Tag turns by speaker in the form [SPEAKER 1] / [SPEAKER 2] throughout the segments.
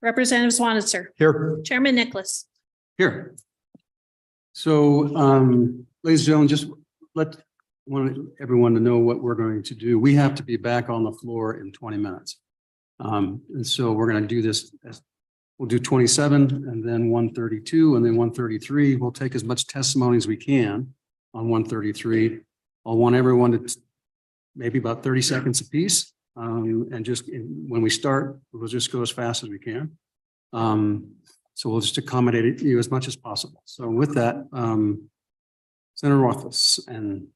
[SPEAKER 1] Representative Swanitzer.
[SPEAKER 2] Here.
[SPEAKER 1] Chairman Nicholas.
[SPEAKER 3] Here. So, ladies and gentlemen, just want everyone to know what we're going to do. We have to be back on the floor in 20 minutes. And so we're going to do this we'll do 27 and then 132 and then 133. We'll take as much testimony as we can on 133. I'll want everyone to maybe about 30 seconds apiece. And just when we start, we'll just go as fast as we can. So we'll just accommodate you as much as possible. So with that, Senator Rothfuss and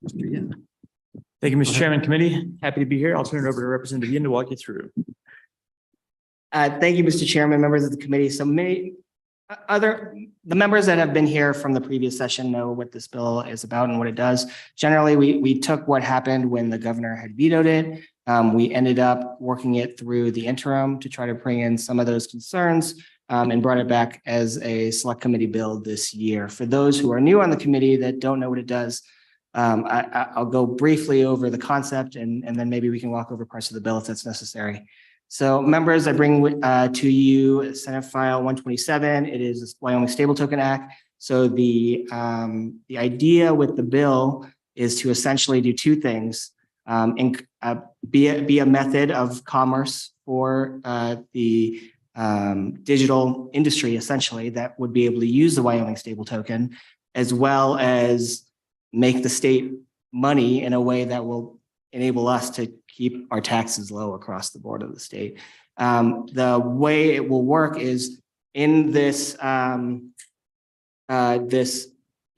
[SPEAKER 3] Mr. Yin.
[SPEAKER 2] Thank you, Mr. Chairman. Committee, happy to be here. I'll turn it over to Representative Yin to walk you through.
[SPEAKER 4] Thank you, Mr. Chairman, members of the committee. So the members that have been here from the previous session know what this bill is about and what it does. Generally, we took what happened when the governor had vetoed it. We ended up working it through the interim to try to bring in some of those concerns and brought it back as a select committee bill this year. For those who are new on the committee that don't know what it does, I'll go briefly over the concept and then maybe we can walk over parts of the bill if that's necessary. So members, I bring to you Senate File 127. It is the Wyoming Stable Token Act. So the idea with the bill is to essentially do two things. Be a method of commerce for the digital industry, essentially, that would be able to use the Wyoming Stable Token, as well as make the state money in a way that will enable us to keep our taxes low across the board of the state. The way it will work is in this this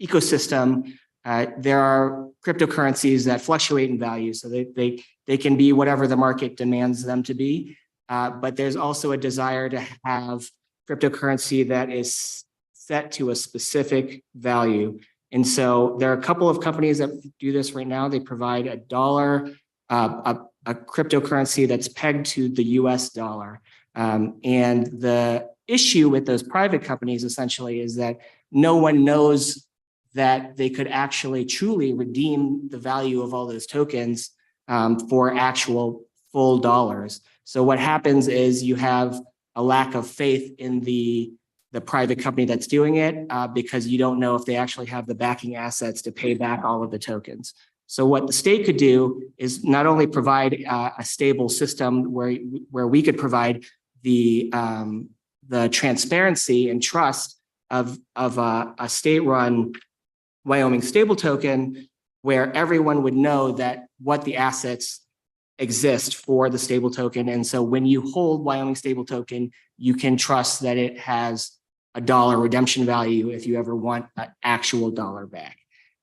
[SPEAKER 4] ecosystem. There are cryptocurrencies that fluctuate in value, so they can be whatever the market demands them to be. But there's also a desire to have cryptocurrency that is set to a specific value. And so there are a couple of companies that do this right now. They provide a cryptocurrency that's pegged to the US dollar. And the issue with those private companies essentially is that no one knows that they could actually truly redeem the value of all those tokens for actual full dollars. So what happens is you have a lack of faith in the private company that's doing it because you don't know if they actually have the backing assets to pay back all of the tokens. So what the state could do is not only provide a stable system where we could provide the transparency and trust of a state-run Wyoming stable token, where everyone would know that what the assets exist for the stable token. And so when you hold Wyoming stable token, you can trust that it has a dollar redemption value if you ever want an actual dollar back.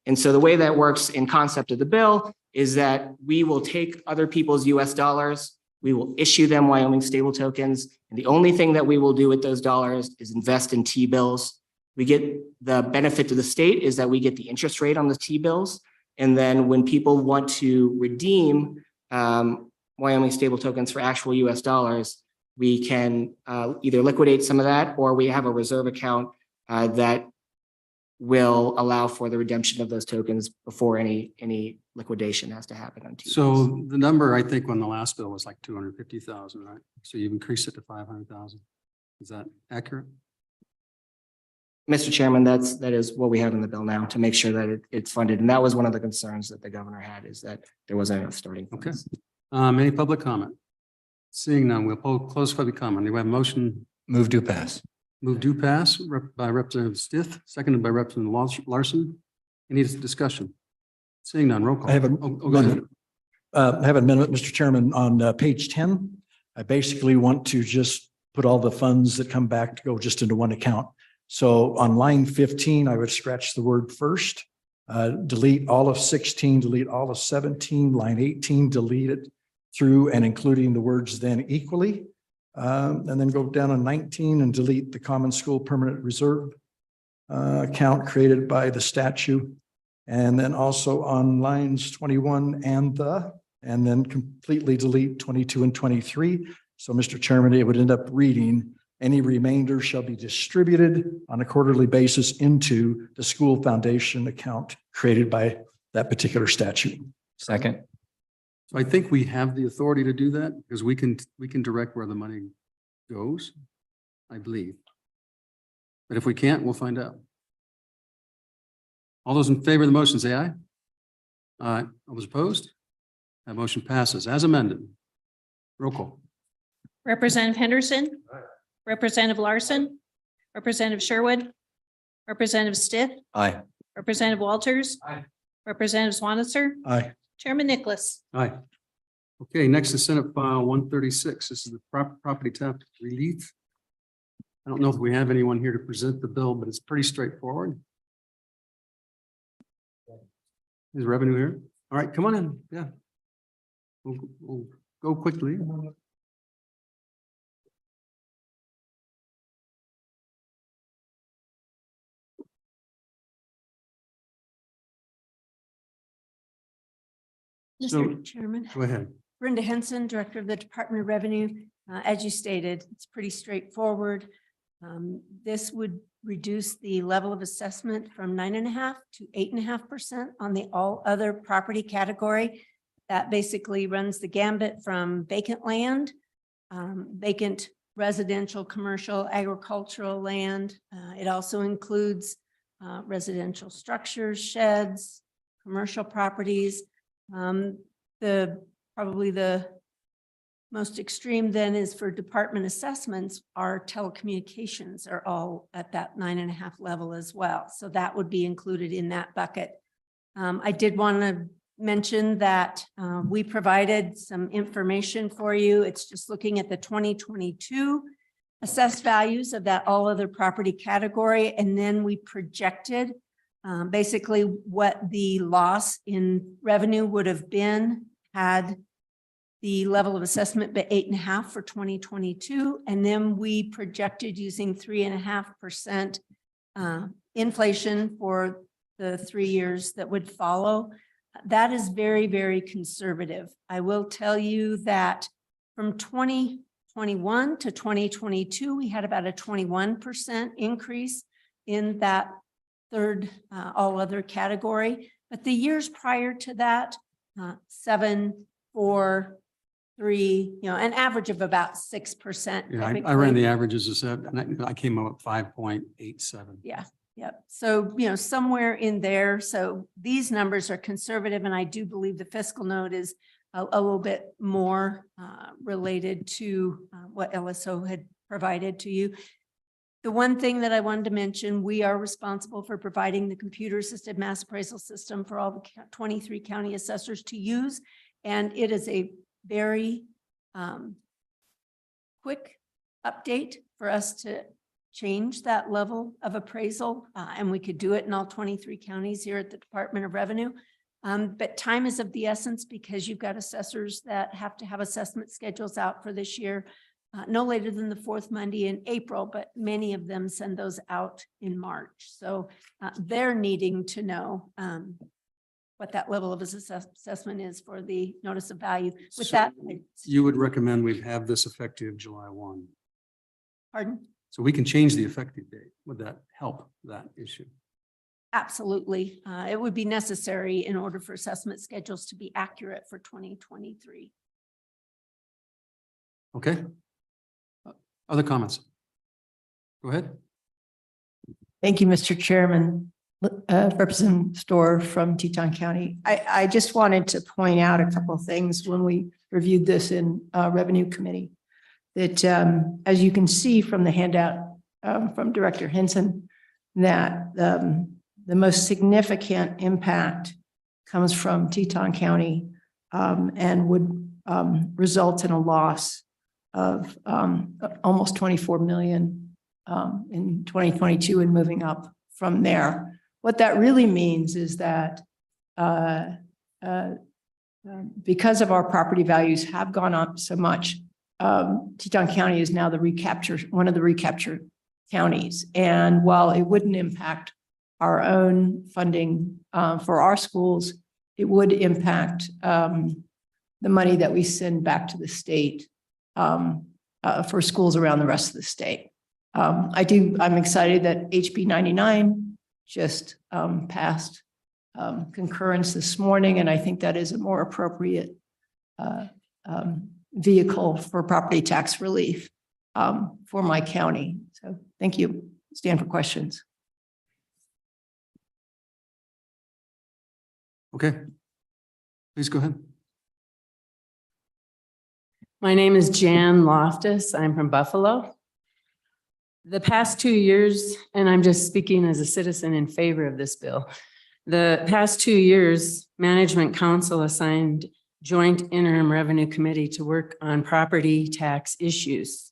[SPEAKER 4] And so the way that works in concept of the bill is that we will take other people's US dollars, we will issue them Wyoming stable tokens, and the only thing that we will do with those dollars is invest in T-bills. We get the benefit to the state is that we get the interest rate on the T-bills. And then when people want to redeem Wyoming stable tokens for actual US dollars, we can either liquidate some of that or we have a reserve account that will allow for the redemption of those tokens before any liquidation has to happen on T-bills.
[SPEAKER 3] So the number I think on the last bill was like 250,000, right? So you've increased it to 500,000. Is that accurate?
[SPEAKER 4] Mr. Chairman, that is what we have in the bill now to make sure that it's funded. And that was one of the concerns that the governor had, is that there wasn't enough starting funds.
[SPEAKER 3] Okay. Any public comment? Seeing none, we'll close public comment. Do we have a motion?
[SPEAKER 2] Move to pass.
[SPEAKER 3] Move do pass by Representative Stith, seconded by Representative Larson. Any discussion? Seeing none, roll call.
[SPEAKER 5] I have
[SPEAKER 3] go ahead.
[SPEAKER 5] I have a minute, Mr. Chairman, on page 10. I basically want to just put all the funds that come back to go just into one account. So on line 15, I would scratch the word first, delete all of 16, delete all of 17, line 18, delete it through and including the words then equally, and then go down to 19 and delete the common school permanent reserve account created by the statute. And then also on lines 21 and then completely delete 22 and 23. So Mr. Chairman, it would end up reading, any remainder shall be distributed on a quarterly basis into the school foundation account created by that particular statute.
[SPEAKER 2] Second.
[SPEAKER 3] So I think we have the authority to do that because we can direct where the money goes, I believe. But if we can't, we'll find out. All those in favor of the motion, say aye. Aye. All those opposed? That motion passes as amended. Roll call.
[SPEAKER 1] Representative Henderson. Representative Larson. Representative Sherwood. Representative Stiff.
[SPEAKER 5] Aye.
[SPEAKER 1] Representative Walters.
[SPEAKER 3] Aye.
[SPEAKER 1] Representative Swanitzer.
[SPEAKER 5] Aye.
[SPEAKER 1] Chairman Nicholas.
[SPEAKER 3] Aye. Okay, next is Senate File 136. This is the property tax relief. I don't know if we have anyone here to present the bill, but it's pretty straightforward. Is revenue here? All right, come on in. Yeah. We'll go quickly. So-
[SPEAKER 6] Mr. Chairman,
[SPEAKER 3] Go ahead.
[SPEAKER 6] Brenda Henson, Director of the Department of Revenue. As you stated, it's pretty straightforward. This would reduce the level of assessment from 9.5% to 8.5% on the all other property category. That basically runs the gambit from vacant land, vacant residential, commercial, agricultural land. It also includes residential structures, sheds, commercial properties. Probably the most extreme then is for department assessments. Our telecommunications are all at that 9.5 level as well. So that would be included in that bucket. I did want to mention that we provided some information for you. It's just looking at the 2022 assessed values of that all other property category. And then we projected basically what the loss in revenue would have been had the level of assessment been 8.5 for 2022. And then we projected using 3.5% inflation for the 3 years that would follow. That is very, very conservative. I will tell you that from 2021 to 2022, we had about a 21% increase in that third all other category. But the years prior to that, 7, 4, 3, an average of about 6%.
[SPEAKER 3] Yeah, I ran the averages as that, and I came up with 5.87.
[SPEAKER 6] Yeah. Yep. So, somewhere in there. So these numbers are conservative, and I do believe the fiscal note is a little bit more related to what LSO had provided to you. The one thing that I wanted to mention, we are responsible for providing the computer-assisted mass appraisal system for all the 23 county assessors to use. And it is a very quick update for us to change that level of appraisal. And we could do it in all 23 counties here at the Department of Revenue. But time is of the essence because you've got assessors that have to have assessment schedules out for this year. No later than the 4th Monday in April, but many of them send those out in March. So they're needing to know what that level of assessment is for the notice of value. With
[SPEAKER 3] So
[SPEAKER 6] that,
[SPEAKER 3] you would recommend we have this effective July 1.
[SPEAKER 6] pardon?
[SPEAKER 3] So we can change the effective date. Would that help that issue?
[SPEAKER 6] Absolutely. It would be necessary in order for assessment schedules to be accurate for 2023.
[SPEAKER 3] Okay. Other comments? Go ahead.
[SPEAKER 7] Thank you, Mr. Chairman. Representative Storr from Teton County. I just wanted to point out a couple of things when we reviewed this in Revenue Committee. That as you can see from the handout from Director Henson, that the most significant impact comes from Teton County and would result in a loss of almost 24 million in 2022 and moving up from there. What that really means is that because of our property values have gone up so much, Teton County is now one of the recapture counties. And while it wouldn't impact our own funding for our schools, it would impact the money that we send back to the state for schools around the rest of the state. I'm excited that HB 99 just passed concurrence this morning, and I think that is a more appropriate vehicle for property tax relief. for my county. So thank you. Stand for questions.
[SPEAKER 3] Okay. Please go ahead.
[SPEAKER 8] My name is Jan Loftus. I'm from Buffalo. The past 2 years, and I'm just speaking as a citizen in favor of this bill. The past 2 years, Management Council assigned Joint Interim Revenue Committee to work on property tax issues.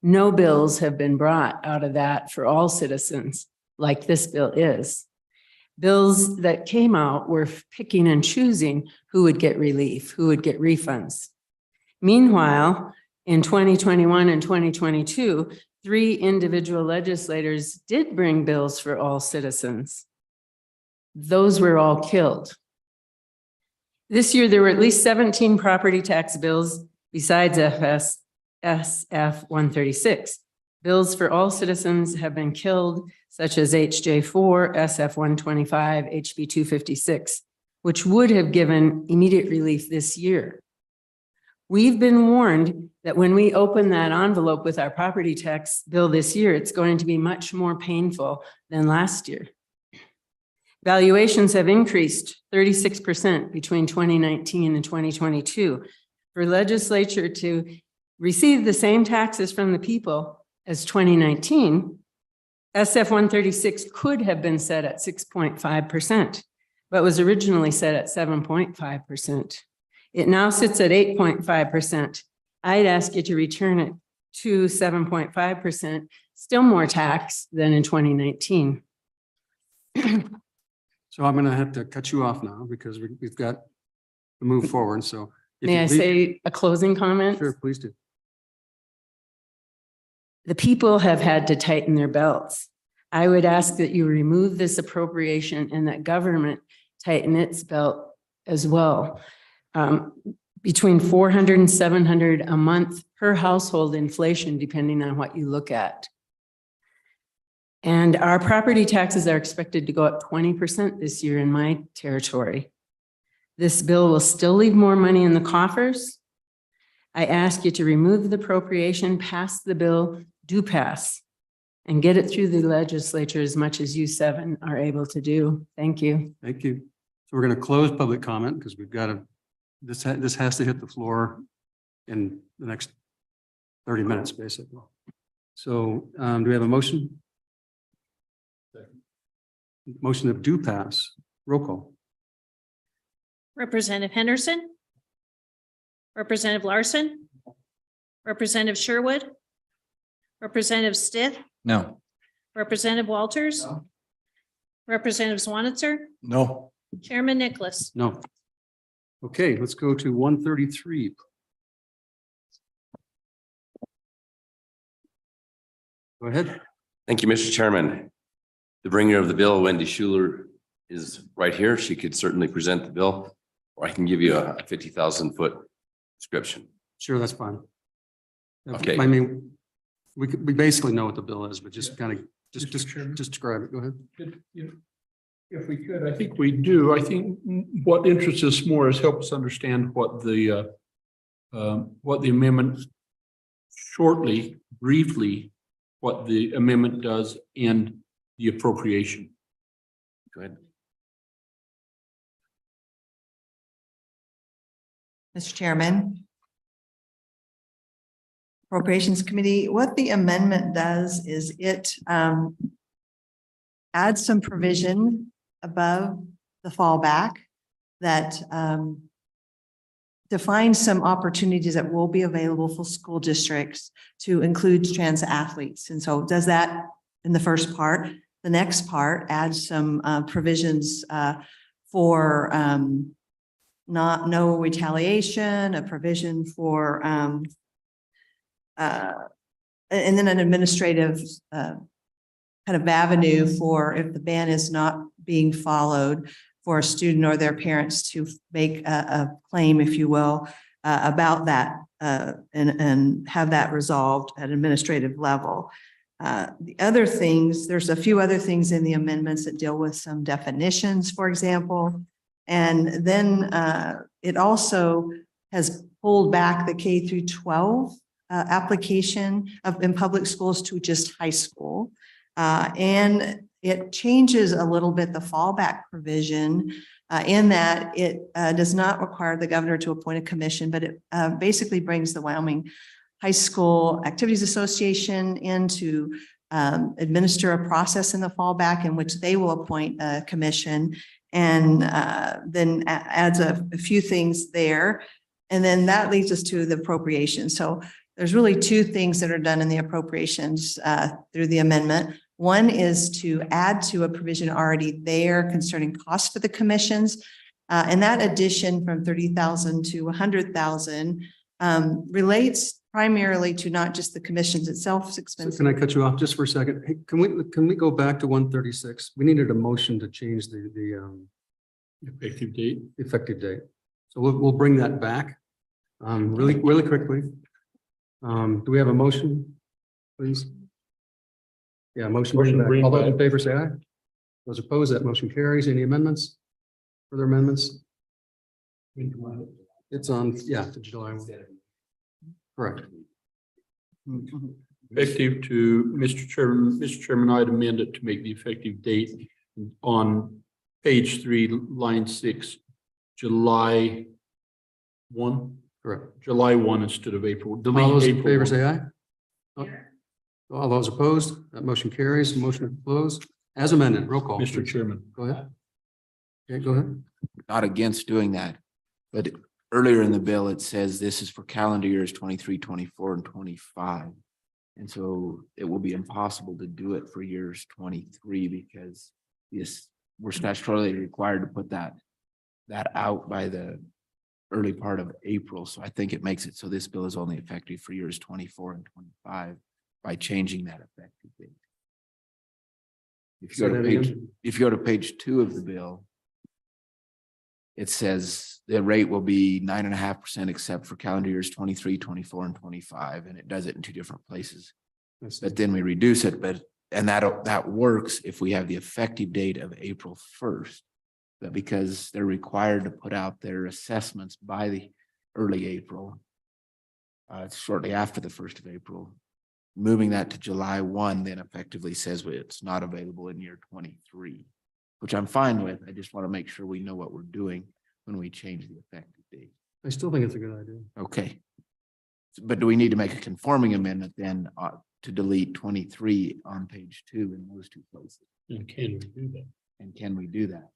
[SPEAKER 8] No bills have been brought out of that for all citizens like this bill is. Bills that came out were picking and choosing who would get relief, who would get refunds. Meanwhile, in 2021 and 2022, 3 individual legislators did bring bills for all citizens. Those were all killed. This year, there were at least 17 property tax bills besides SF 136. Bills for all citizens have been killed, such as HJ4, SF 125, HB 256, which would have given immediate relief this year. We've been warned that when we open that envelope with our property tax bill this year, it's going to be much more painful than last year. Valuations have increased 36% between 2019 and 2022. For legislature to receive the same taxes from the people as 2019, SF 136 could have been set at 6.5%, but was originally set at 7.5%. It now sits at 8.5%. I'd ask you to return it to 7.5%, still more tax than in 2019.
[SPEAKER 3] So I'm going to have to cut you off now because we've got to move forward. So if
[SPEAKER 8] May
[SPEAKER 3] you
[SPEAKER 8] I
[SPEAKER 3] please-
[SPEAKER 8] say a closing comment?
[SPEAKER 3] Sure, please do.
[SPEAKER 8] The people have had to tighten their belts. I would ask that you remove this appropriation and that government tighten its belt as well. Between 400 and 700 a month per household inflation, depending on what you look at. And our property taxes are expected to go up 20% this year in my territory. This bill will still leave more money in the coffers. I ask you to remove the appropriation, pass the bill, do pass, and get it through the legislature as much as you 7 are able to do. Thank you.
[SPEAKER 3] Thank you. So we're going to close public comment because we've got to, this has to hit the floor in the next 30 minutes, basically. So do we have a motion? Motion of do pass. Roll call.
[SPEAKER 1] Representative Henderson. Representative Larson. Representative Sherwood. Representative Stith.
[SPEAKER 5] No.
[SPEAKER 1] Representative Walters. Representative Swanitzer.
[SPEAKER 5] No.
[SPEAKER 1] Chairman Nicholas.
[SPEAKER 3] No. Okay, let's go to 133. Go ahead.
[SPEAKER 9] Thank you, Mr. Chairman. The bringer of the bill, Wendy Schuler, is right here. She could certainly present the bill, or I can give you a 50,000-foot description.
[SPEAKER 3] Sure, that's fine.
[SPEAKER 9] Okay.
[SPEAKER 3] I mean, we basically know what the bill is, but just kind of, just describe it. Go ahead.
[SPEAKER 10] If we could, I think we do. I think what interests us more is help us understand what the amendment shortly, briefly, what the amendment does and the appropriation.
[SPEAKER 9] Go ahead.
[SPEAKER 11] Mr. Chairman. Appropriations Committee, what the amendment does is it adds some provision above the fallback that defines some opportunities that will be available for school districts to include trans athletes. And so it does that in the first part. The next part adds some provisions for no retaliation, a provision for and then an administrative kind of avenue for if the ban is not being followed for a student or their parents to make a claim, if you will, about that and have that resolved at administrative level. The other things, there's a few other things in the amendments that deal with some definitions, for example. And then it also has pulled back the K through 12 application of in public schools to just high school. And it changes a little bit the fallback provision in that it does not require the governor to appoint a commission, but it basically brings the Wyoming High School Activities Association in to administer a process in the fallback in which they will appoint a commission, and then adds a few things there. And then that leads us to the appropriation. So there's really two things that are done in the appropriations through the amendment. One is to add to a provision already there concerning costs for the commissions. And that addition from 30,000 to 100,000 relates primarily to not just the commissions itself
[SPEAKER 3] So
[SPEAKER 11] expenses.
[SPEAKER 3] can I cut you off just for a second? Hey, can we go back to 136? We needed a motion to change the
[SPEAKER 10] Effective date.
[SPEAKER 3] effective date. So we'll bring that back really quickly. Do we have a motion, please? Yeah, motion.
[SPEAKER 10] Motion to bring
[SPEAKER 3] All those in
[SPEAKER 10] back.
[SPEAKER 3] favor say aye. Those opposed, that motion carries. Any amendments? Further amendments? It's on, yeah, to July 1. Correct.
[SPEAKER 10] Effective to Mr. Chairman, I'd amend it to make the effective date on page 3, line 6, July 1,
[SPEAKER 3] Correct.
[SPEAKER 10] July 1 instead of April.
[SPEAKER 3] All
[SPEAKER 10] Delete
[SPEAKER 3] those in
[SPEAKER 10] April
[SPEAKER 3] favor
[SPEAKER 10] 1.
[SPEAKER 3] say aye. All those opposed, that motion carries. Motion to close as amended. Roll call.
[SPEAKER 10] Mr.
[SPEAKER 3] please.
[SPEAKER 10] Chairman.
[SPEAKER 3] Go ahead. Okay, go ahead.
[SPEAKER 12] Not against doing that, but earlier in the bill, it says this is for calendar years 23, 24, and 25. And so it will be impossible to do it for years 23 because yes, we're statutorily required to put that out by the early part of April. So I think it makes it so this bill is only effective for years 24 and 25 by changing that effective date. If you
[SPEAKER 3] Say
[SPEAKER 12] go to
[SPEAKER 3] that
[SPEAKER 12] page,
[SPEAKER 3] again.
[SPEAKER 12] if you go to page 2 of the bill, it says the rate will be 9.5% except for calendar years 23, 24, and 25, and it does it in 2 different places.
[SPEAKER 3] I see.
[SPEAKER 12] But then we reduce it, and that works if we have the effective date of April 1st. But because they're required to put out their assessments by the early April, shortly after the 1st of April, moving that to July 1 then effectively says it's not available in year 23, which I'm fine with. I just want to make sure we know what we're doing when we change the effective date.
[SPEAKER 3] I still think it's a good idea.
[SPEAKER 12] Okay. But do we need to make a conforming amendment then to delete 23 on page 2 in those 2 places?
[SPEAKER 10] And can we do that?
[SPEAKER 12] And can we do that?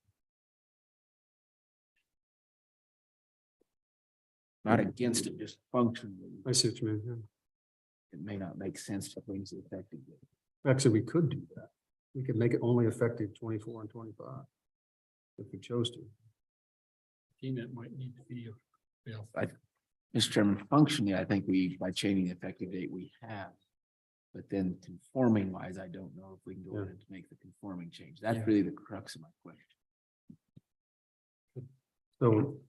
[SPEAKER 12] Not against it, just functionally.
[SPEAKER 3] I see what you mean. Yeah.
[SPEAKER 12] It may not make sense to change the effective date.
[SPEAKER 3] Actually, we could do that. We could make it only effective 24 and 25 if we chose to.
[SPEAKER 10] That might need to be.
[SPEAKER 12] Mr. Chairman, functionally, I think by changing the effective date, we have. But then conforming wise, I don't know if we can go ahead and make the conforming change. That's
[SPEAKER 3] Yeah.
[SPEAKER 12] really the crux of my question.
[SPEAKER 3] So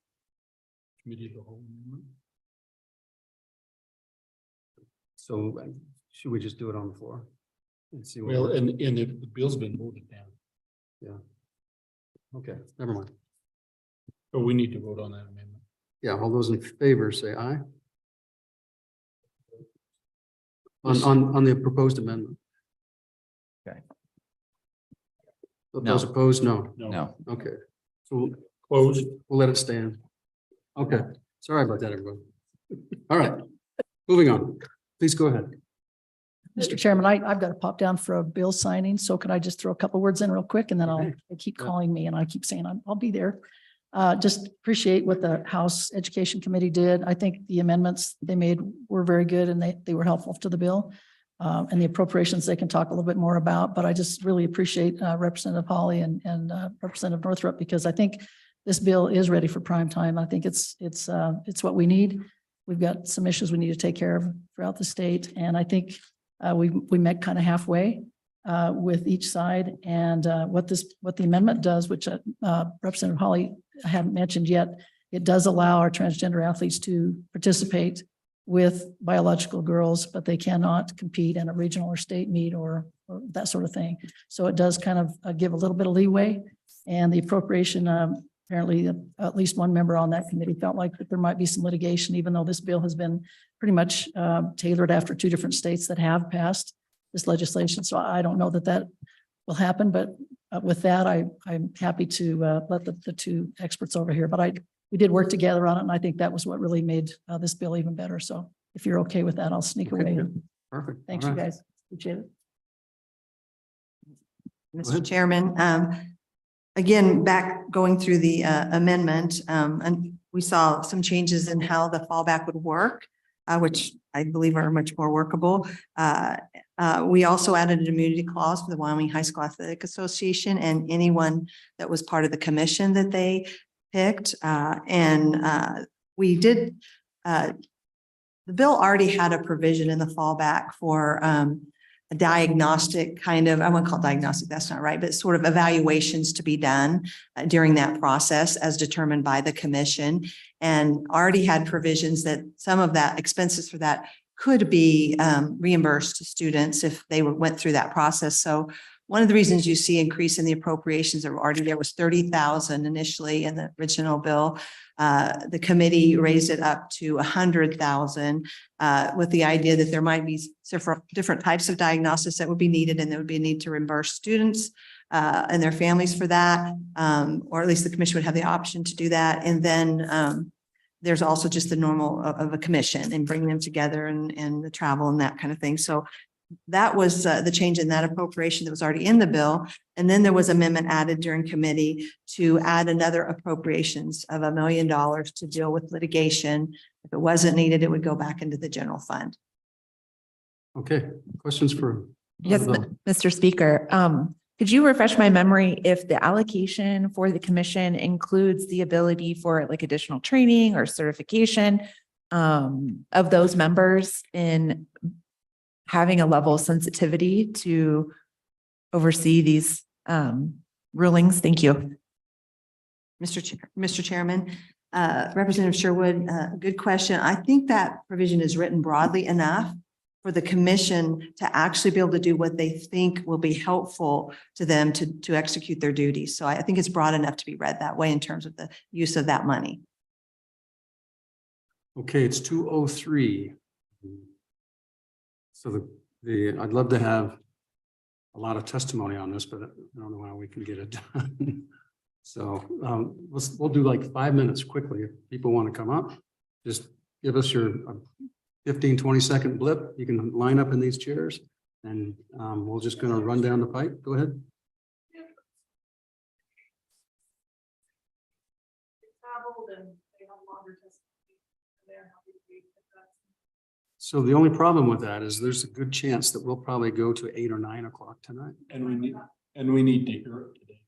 [SPEAKER 10] Committee of the whole.
[SPEAKER 3] should we just do it on the floor? And see what?
[SPEAKER 10] Well, and if the bill's been voted down,
[SPEAKER 3] Okay, never mind.
[SPEAKER 10] but we need to vote on that amendment.
[SPEAKER 3] Yeah, all those in favor say aye. On the proposed amendment.
[SPEAKER 12] Okay.
[SPEAKER 3] Those opposed, no.
[SPEAKER 12] No.
[SPEAKER 3] Okay, so
[SPEAKER 10] Closed.
[SPEAKER 3] we'll let it stand. Okay, sorry about that, everyone. All right, moving on. Please go ahead.
[SPEAKER 13] Mr. Chairman, I've got to pop down for a bill signing, so can I just throw a couple words in real quick and then
[SPEAKER 3] Okay.
[SPEAKER 13] they keep calling me and I keep saying I'll be there. Just appreciate what the House Education Committee did. I think the amendments they made were very good and they were helpful to the bill. And the appropriations they can talk a little bit more about, but I just really appreciate Representative Hawley and Representative Northrup because I think this bill is ready for prime time. I think it's what we need. We've got some issues we need to take care of throughout the state. And I think we met kind of halfway with each side. And what the amendment does, which Representative Hawley I haven't mentioned yet, it does allow our transgender athletes to participate with biological girls, but they cannot compete in a regional or state meet or that sort of thing. So it does kind of give a little bit of leeway. And the appropriation apparently at least one member on that committee felt like that there might be some litigation, even though this bill has been pretty much tailored after two different states that have passed this legislation. So I don't know that that will happen, but with that, I'm happy to let the two experts over here, but we did work together on it, and I think that was what really made this bill even better. So if you're okay with that, I'll sneak away.
[SPEAKER 3] Perfect.
[SPEAKER 13] Thanks,
[SPEAKER 3] All
[SPEAKER 13] you
[SPEAKER 3] right.
[SPEAKER 13] guys. Appreciate it.
[SPEAKER 11] Mr. Chairman, again, going through the amendment, and we saw some changes in how the fallback would work, which I believe are much more workable. We also added an immunity clause for the Wyoming High School Athletic Association and anyone that was part of the commission that they picked. We did, the bill already had a provision in the fallback for a diagnostic kind of, I won't call it diagnostic, that's not right, but sort of evaluations to be done during that process as determined by the commission, and already had provisions that some of that expenses for that could be reimbursed to students if they went through that process. So one of the reasons you see increase in the appropriations that were already there was 30,000 initially in the original bill. The committee raised it up to 100,000 with the idea that there might be different types of diagnosis that would be needed, and there would be a need to reimburse students and their families for that, or at least the commission would have the option to do that. And then there's also just the normal of a commission and bringing them together and the travel and that kind of thing. So that was the change in that appropriation that was already in the bill. And then there was amendment added during committee to add another appropriations of $1 million to deal with litigation. If it wasn't needed, it would go back into the general fund.
[SPEAKER 3] Okay, questions for?
[SPEAKER 14] Yes, Mr. Speaker. Could you refresh my memory if the allocation for the commission includes the ability for like additional training or certification of those members in having a level of sensitivity to oversee these rulings? Thank you.
[SPEAKER 11] Mr. Chairman, Representative Sherwood, good question. I think that provision is written broadly enough for the commission to actually be able to do what they think will be helpful to them to execute their duties. So I think it's broad enough to be read that way in terms of the use of that money.
[SPEAKER 3] Okay, it's 2:03. So I'd love to have a lot of testimony on this, but I don't know how we can get it done. So we'll do like 5 minutes quickly. If people want to come up, just give us your 15, 20-second blip. You can line up in these chairs and we're just going to run down the pipe. Go ahead. So the only problem with that is there's a good chance that we'll probably go to 8 or 9 o'clock tonight.
[SPEAKER 10] And we need to hear it today.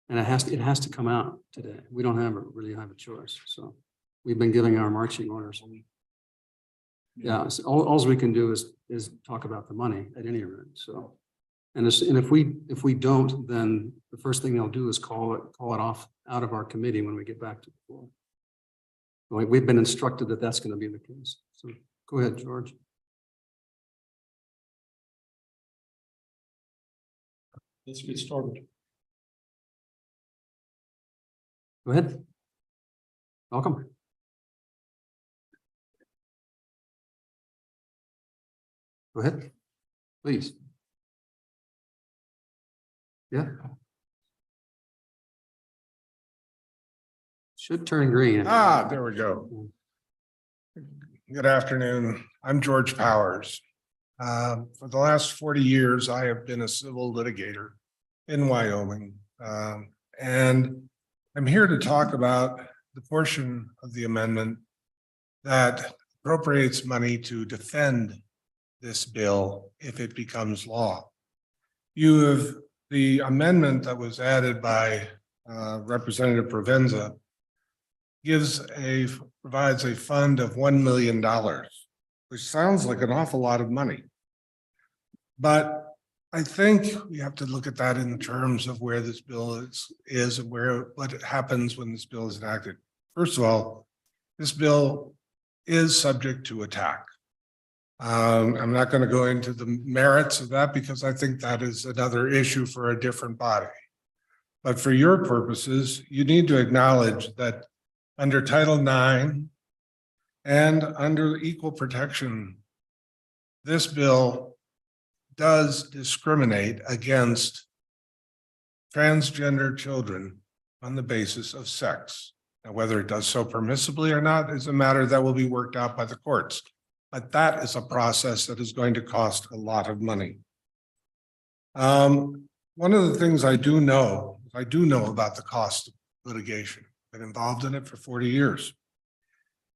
[SPEAKER 3] And it has to come out today. We don't really have a choice. So we've been giving our marching orders. Yeah, so all we can do is talk about the money at any rate. So, and if we don't, then the first thing they'll do is call it off out of our committee when we get back to the floor. We've been instructed that that's going to be the case. So go ahead, George.
[SPEAKER 10] Let's get started.
[SPEAKER 3] Go ahead. Welcome. Go ahead, please. Yeah. Should turn green.
[SPEAKER 15] There we go. Good afternoon. I'm George Powers. For the last 40 years, I have been a civil litigator in Wyoming. And I'm here to talk about the portion of the amendment that appropriates money to defend this bill if it becomes law. The amendment that was added by Representative Provenza provides a fund of $1 million, which sounds like an awful lot of money. But I think we have to look at that in terms of where this bill is and what happens when this bill is enacted. First of all, this bill is subject to attack. I'm not going to go into the merits of that because I think that is another issue for a different body. But for your purposes, you need to acknowledge that under Title IX and under equal protection, this bill does discriminate against transgender children on the basis of sex. Now, whether it does so permissibly or not is a matter that will be worked out by the courts. But that is a process that is going to cost a lot of money. One of the things I do know about the cost of litigation. Been involved in it for 40 years.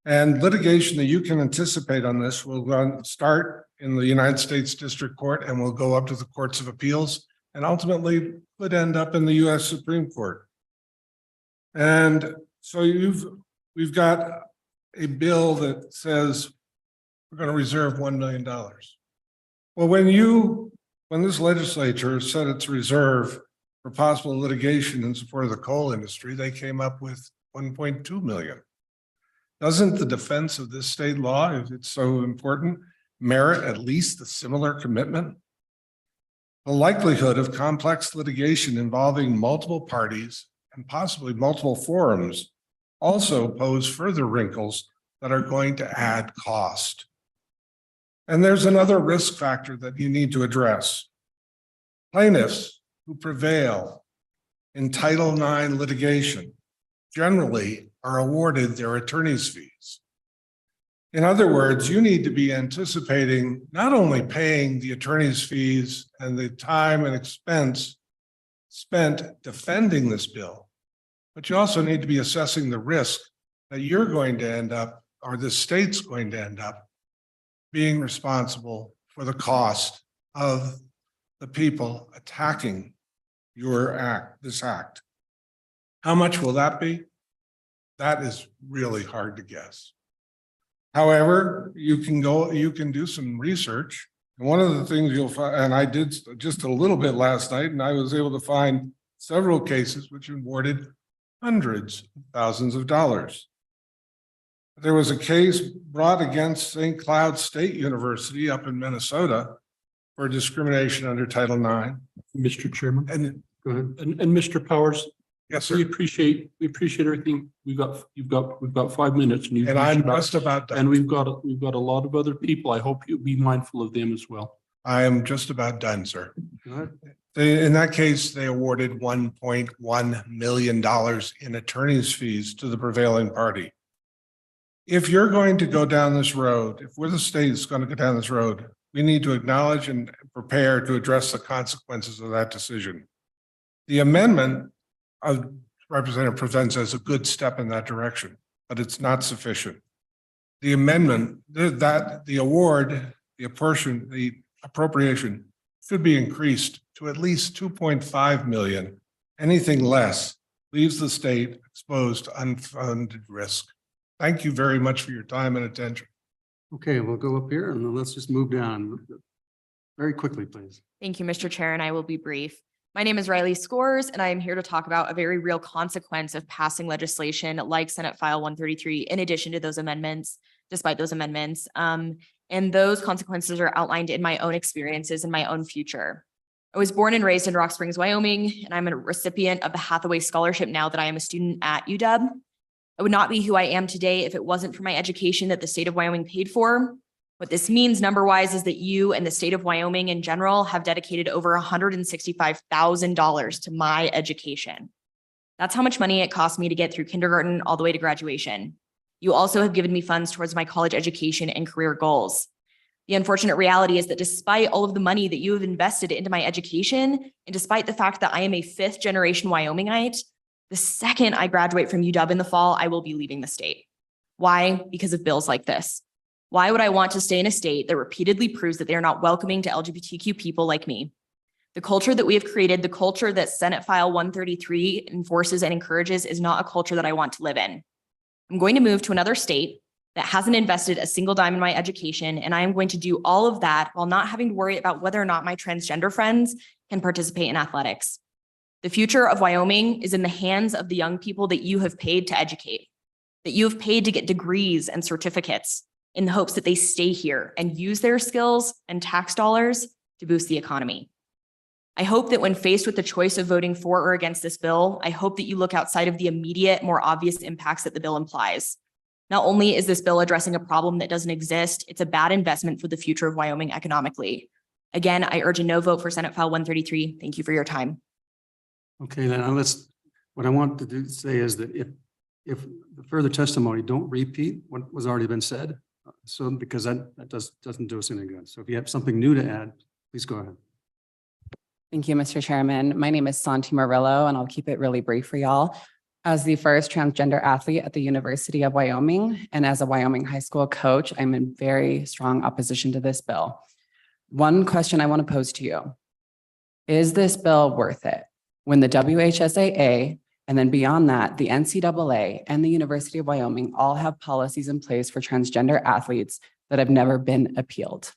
[SPEAKER 15] And litigation that you can anticipate on this will start in the United States District Court and will go up to the courts of appeals and ultimately could end up in the US Supreme Court. And so we've got a bill that says we're going to reserve $1 million. Well, when this legislature set its reserve for possible litigation in support of the coal industry, they came up with 1.2 million. Doesn't the defense of this state law, if it's so important, merit at least a similar commitment? The likelihood of complex litigation involving multiple parties and possibly multiple forums also pose further wrinkles that are going to add cost. And there's another risk factor that you need to address. Plaintiffs who prevail in Title IX litigation generally are awarded their attorney's fees. In other words, you need to be anticipating not only paying the attorney's fees and the time and expense spent defending this bill, but you also need to be assessing the risk that you're going to end up, or the state's going to end up, being responsible for the cost of the people attacking this act. How much will that be? That is really hard to guess. However, you can do some research. And one of the things you'll find, and I did just a little bit last night, and I was able to find several cases which awarded hundreds of thousands of dollars. There was a case brought against St. Cloud State University up in Minnesota for discrimination under Title IX.
[SPEAKER 10] Mr. Chairman.
[SPEAKER 15] And
[SPEAKER 10] Go ahead. And Mr. Powers.
[SPEAKER 15] Yes, sir.
[SPEAKER 10] We appreciate everything. We've got 5 minutes
[SPEAKER 15] And I'm just about done.
[SPEAKER 10] And we've got a lot of other people. I hope you'll be mindful of them as well.
[SPEAKER 15] I am just about done, sir. In that case, they awarded $1.1 million in attorney's fees to the prevailing party. If you're going to go down this road, if we're the state that's going to go down this road, we need to acknowledge and prepare to address the consequences of that decision. The amendment of Representative presents as a good step in that direction, but it's not sufficient. The amendment, the award, the appropriation should be increased to at least 2.5 million. Anything less leaves the state exposed to unfunded risk. Thank you very much for your time and attention.
[SPEAKER 3] Okay, we'll go up here and then let's just move down very quickly, please.
[SPEAKER 16] Thank you, Mr. Chair, and I will be brief. My name is Riley Scores, and I am here to talk about a very real consequence of passing legislation like Senate File 133, in addition to those amendments, despite those amendments. And those consequences are outlined in my own experiences and my own future. I was born and raised in Rock Springs, Wyoming, and I'm a recipient of the Hathaway Scholarship now that I am a student at UW. I would not be who I am today if it wasn't for my education that the state of Wyoming paid for. What this means number-wise is that you and the state of Wyoming in general have dedicated over $165,000 to my education. That's how much money it cost me to get through kindergarten all the way to graduation. You also have given me funds towards my college education and career goals. The unfortunate reality is that despite all of the money that you have invested into my education, and despite the fact that I am a fifth-generation Wyomingite, the second I graduate from UW in the fall, I will be leaving the state. Why? Because of bills like this. Why would I want to stay in a state that repeatedly proves that they are not welcoming to LGBTQ people like me? The culture that we have created, the culture that Senate File 133 enforces and encourages, is not a culture that I want to live in. I'm going to move to another state that hasn't invested a single dime in my education, and I am going to do all of that while not having to worry about whether or not my transgender friends can participate in athletics. The future of Wyoming is in the hands of the young people that you have paid to educate, that you have paid to get degrees and certificates in the hopes that they stay here and use their skills and tax dollars to boost the economy. I hope that when faced with the choice of voting for or against this bill, I hope that you look outside of the immediate, more obvious impacts that the bill implies. Not only is this bill addressing a problem that doesn't exist, it's a bad investment for the future of Wyoming economically. Again, I urge a no vote for Senate File 133. Thank you for your time.
[SPEAKER 3] Okay, then what I want to say is that if the further testimony, don't repeat what was already been said. So, because that doesn't do us any good. So if you have something new to add, please go ahead.
[SPEAKER 17] Thank you, Mr. Chairman. My name is Santi Murillo, and I'll keep it really brief for y'all. As the first transgender athlete at the University of Wyoming and as a Wyoming high school coach, I'm in very strong opposition to this bill. One question I want to pose to you. Is this bill worth it? When the WHSAA and then beyond that, the NCAA and the University of Wyoming all have policies in place for transgender athletes that have never been appealed.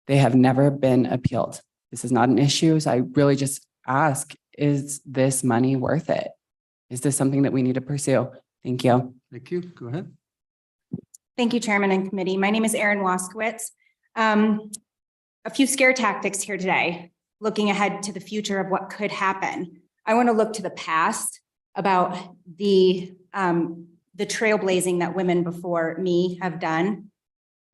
[SPEAKER 17] They have never been appealed. This is not an issue. So I really just ask, is this money worth it? Is this something that we need to pursue? Thank you.
[SPEAKER 3] Thank you. Go ahead.
[SPEAKER 18] Thank you, Chairman and Committee. My name is Erin Waskowitz. A few scare tactics here today, looking ahead to the future of what could happen. I want to look to the past about the trailblazing that women before me have done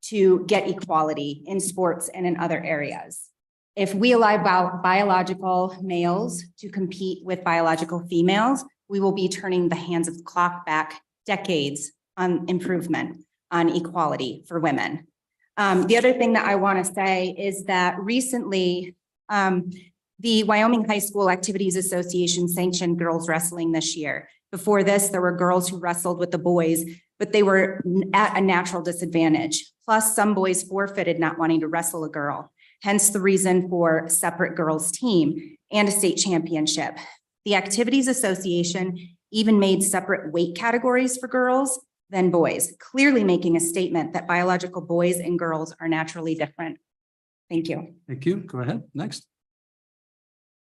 [SPEAKER 18] to get equality in sports and in other areas. If we allow biological males to compete with biological females, we will be turning the hands of the clock back decades on improvement on equality for women. The other thing that I want to say is that recently, the Wyoming High School Activities Association sanctioned girls wrestling this year. Before this, there were girls who wrestled with the boys, but they were at a natural disadvantage. Plus, some boys forfeited not wanting to wrestle a girl. Hence the reason for separate girls team and a state championship. The Activities Association even made separate weight categories for girls than boys, clearly making a statement that biological boys and girls are naturally different. Thank you.
[SPEAKER 3] Thank you. Go ahead. Next.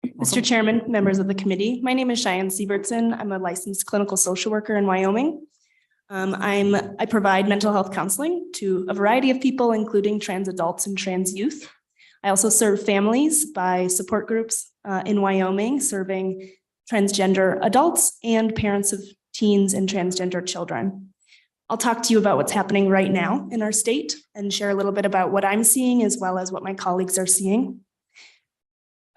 [SPEAKER 19] Mr. Chairman, members of the committee, my name is Cheyenne Siebertson. I'm a licensed clinical social worker in Wyoming. I provide mental health counseling to a variety of people, including trans adults and trans youth. I also serve families by support groups in Wyoming, serving transgender adults and parents of teens and transgender children. I'll talk to you about what's happening right now in our state and share a little bit about what I'm seeing as well as what my colleagues are seeing.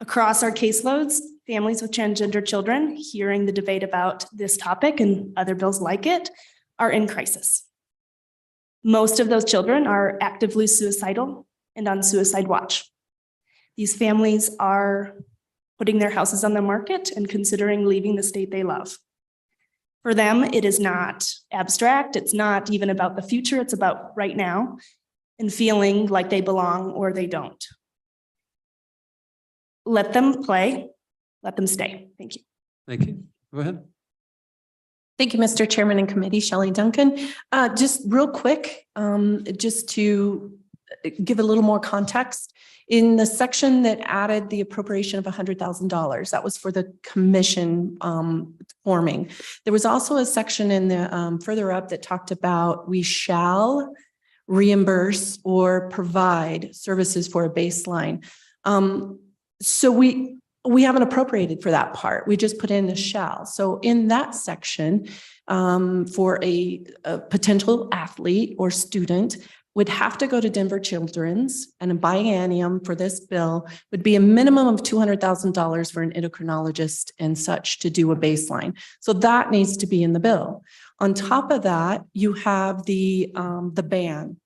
[SPEAKER 19] Across our caseloads, families with transgender children, hearing the debate about this topic and other bills like it, are in crisis. Most of those children are actively suicidal and on suicide watch. These families are putting their houses on the market and considering leaving the state they love. For them, it is not abstract. It's not even about the future. It's about right now and feeling like they belong or they don't. Let them play, let them stay. Thank you.
[SPEAKER 3] Thank you. Go ahead.
[SPEAKER 20] Thank you, Mr. Chairman and Committee. Shelley Duncan. Just real quick, just to give a little more context. In the section that added the appropriation of $100,000, that was for the commission forming. There was also a section in the further up that talked about we shall reimburse or provide services for a baseline. So we haven't appropriated for that part. We just put in the shall. So in that section, for a potential athlete or student would have to go to Denver Children's, and a biennium for this bill would be a minimum of $200,000 for an endocrinologist and such to do a baseline. So that needs to be in the bill. On top of that, you have the ban.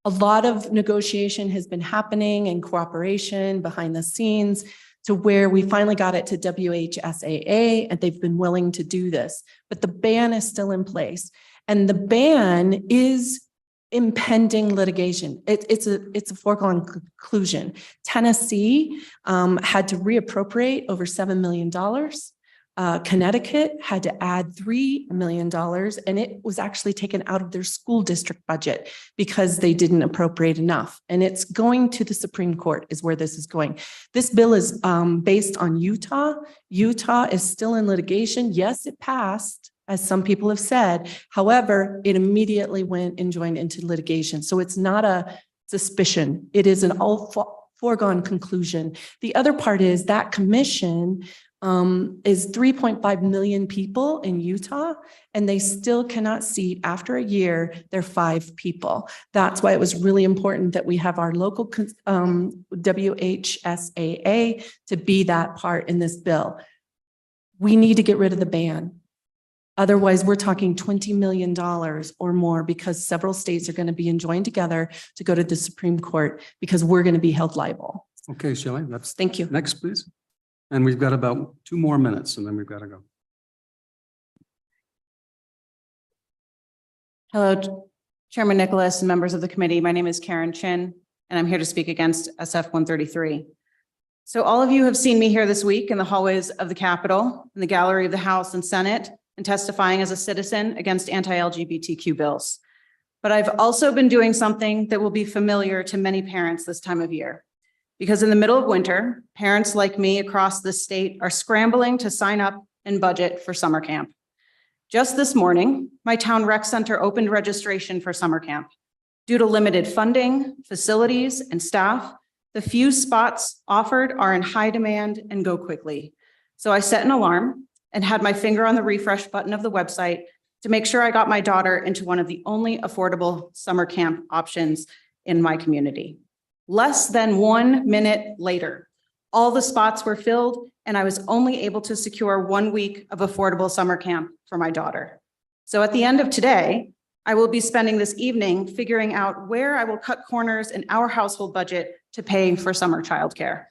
[SPEAKER 20] A lot of negotiation has been happening and cooperation behind the scenes to where we finally got it to WHSAA and they've been willing to do this, but the ban is still in place. And the ban is impending litigation. It's a foregone conclusion. Tennessee had to reappropriate over $7 million. Connecticut had to add $3 million, and it was actually taken out of their school district budget because they didn't appropriate enough. And it's going to the Supreme Court is where this is going. This bill is based on Utah. Utah is still in litigation. Yes, it passed, as some people have said. However, it immediately went and joined into litigation. So it's not a suspicion. It is an all foregone conclusion. The other part is that commission is 3.5 million people in Utah, and they still cannot seat after a year, they're 5 people. That's why it was really important that we have our local WHSAA to be that part in this bill. We need to get rid of the ban. Otherwise, we're talking $20 million or more because several states are going to be enjoined together to go to the Supreme Court because we're going to be held liable.
[SPEAKER 3] Okay, Shelley, that's.
[SPEAKER 20] Thank you.
[SPEAKER 3] Next, please. And we've got about 2 more minutes and then we've got to go.
[SPEAKER 21] Hello, Chairman Nicholas and members of the committee. My name is Karen Chin, and I'm here to speak against SF 133. So all of you have seen me here this week in the hallways of the Capitol, in the gallery of the House and Senate, and testifying as a citizen against anti-LGBTQ bills. But I've also been doing something that will be familiar to many parents this time of year. Because in the middle of winter, parents like me across the state are scrambling to sign up and budget for summer camp. Just this morning, my town rec center opened registration for summer camp. Due to limited funding, facilities, and staff, the few spots offered are in high demand and go quickly. So I set an alarm and had my finger on the refresh button of the website to make sure I got my daughter into one of the only affordable summer camp options in my community. Less than 1 minute later, all the spots were filled and I was only able to secure 1 week of affordable summer camp for my daughter. So at the end of today, I will be spending this evening figuring out where I will cut corners in our household budget to pay for summer childcare.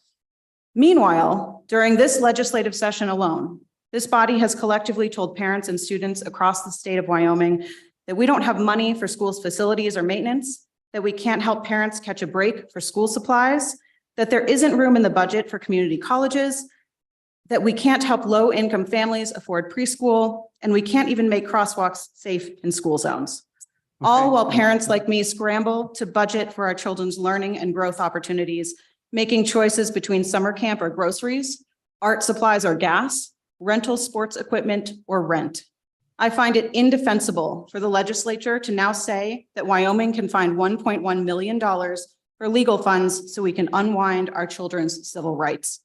[SPEAKER 21] Meanwhile, during this legislative session alone, this body has collectively told parents and students across the state of Wyoming that we don't have money for schools' facilities or maintenance, that we can't help parents catch a break for school supplies, that there isn't room in the budget for community colleges, that we can't help low-income families afford preschool, and we can't even make crosswalks safe in school zones. All while parents like me scramble to budget for our children's learning and growth opportunities, making choices between summer camp or groceries, art supplies or gas, rental sports equipment or rent. I find it indefensible for the legislature to now say that Wyoming can find $1.1 million for legal funds so we can unwind our children's civil rights.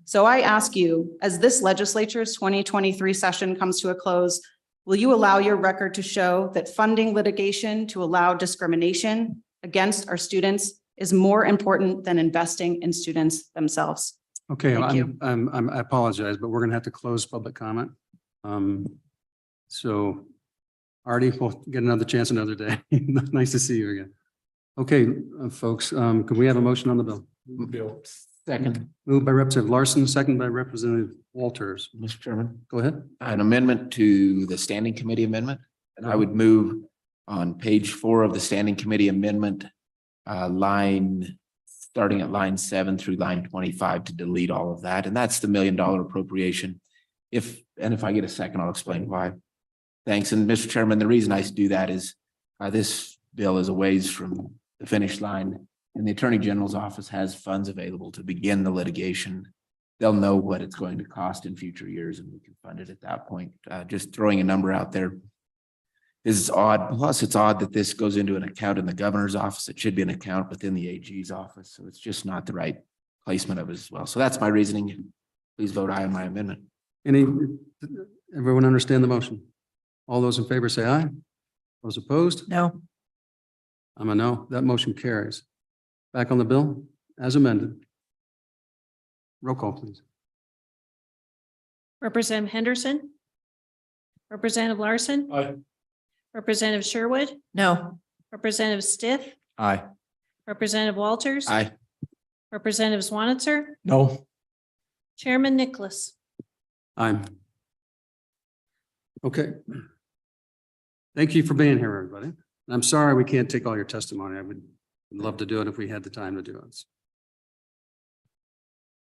[SPEAKER 21] So I ask you, as this legislature's 2023 session comes to a close, will you allow your record to show that funding litigation to allow discrimination against our students is more important than investing in students themselves?
[SPEAKER 3] Okay,
[SPEAKER 21] Thank you.
[SPEAKER 3] I apologize, but we're going to have to close public comment. So Artie, we'll get another chance another day. Nice to see you again. Okay, folks, can we have a motion on the bill?
[SPEAKER 10] Bill.
[SPEAKER 12] Second,
[SPEAKER 3] Moved by Representative Larson, second by Representative Walters.
[SPEAKER 12] Mr. Chairman,
[SPEAKER 3] Go ahead.
[SPEAKER 12] an amendment to the standing committee amendment. And I would move on page 4 of the standing committee amendment, starting at line 7 through line 25 to delete all of that. And that's the $1 million appropriation. If I get a second, I'll explain why. Thanks. And Mr. Chairman, the reason I do that is this bill is a ways from the finish line, and the Attorney General's office has funds available to begin the litigation. They'll know what it's going to cost in future years and we can fund it at that point. Just throwing a number out there is odd. Plus, it's odd that this goes into an account in the governor's office. It should be an account within the AG's office. So it's just not the right placement of it as well. So that's my reasoning. Please vote aye on my amendment.
[SPEAKER 3] Everyone understand the motion? All those in favor say aye. Those opposed?
[SPEAKER 7] No.
[SPEAKER 3] I'm a no. That motion carries. Back on the bill as amended. Roll call, please.
[SPEAKER 1] Representative Henderson. Representative Larson.
[SPEAKER 10] Aye.
[SPEAKER 1] Representative Sherwood.
[SPEAKER 7] No.
[SPEAKER 1] Representative Stiff.
[SPEAKER 5] Aye.
[SPEAKER 1] Representative Walters.
[SPEAKER 12] Aye.
[SPEAKER 1] Representative Swanitzer.
[SPEAKER 5] No.
[SPEAKER 1] Chairman Nicholas.
[SPEAKER 3] Aye. Okay. Thank you for being here, everybody. I'm sorry we can't take all your testimony. I would love to do it if we had the time to do it.